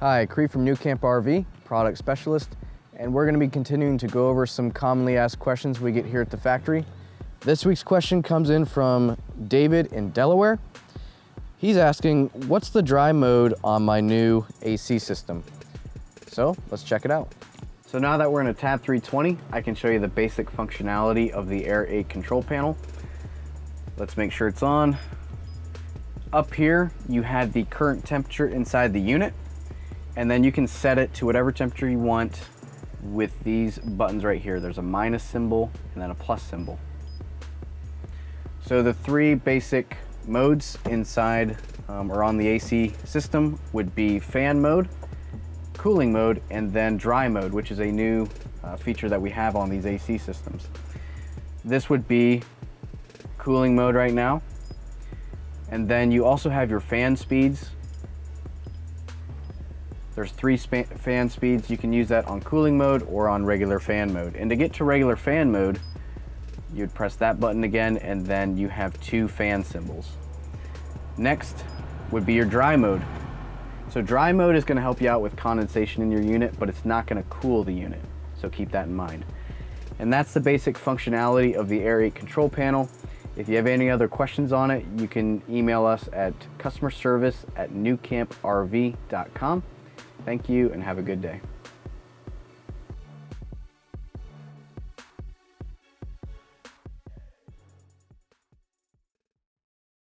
Hi, Cree from nuCamp RV, product specialist, and we're going to be continuing to go over some commonly asked questions we get here at the factory. This week's question comes in from David in Delaware. He's asking, what's the dry mode on my new AC system? So let's check it out. So now that we're in a tab 320, I can show you the basic functionality of the Air 8 control panel. Let's make sure it's on. Up here, you have the current temperature inside the unit, and then you can set it to whatever temperature you want with these buttons right here. There's a minus symbol and then a plus symbol. So the three basic modes inside or on the AC system would be fan mode, cooling mode, and then dry mode, which is a new feature that we have on these AC systems. This would be cooling mode right now. And then you also have your fan speeds. There's three fan speeds. You can use that on cooling mode or on regular fan mode. And to get to regular fan mode, you'd press that button again, and then you have two fan symbols. Next would be your dry mode. So dry mode is going to help you out with condensation in your unit, but it's not going to cool the unit. So keep that in mind. And that's the basic functionality of the Air 8 control panel. If you have any other questions on it, you can email us at customerservice@nucamprv.com. Thank you and have a good day.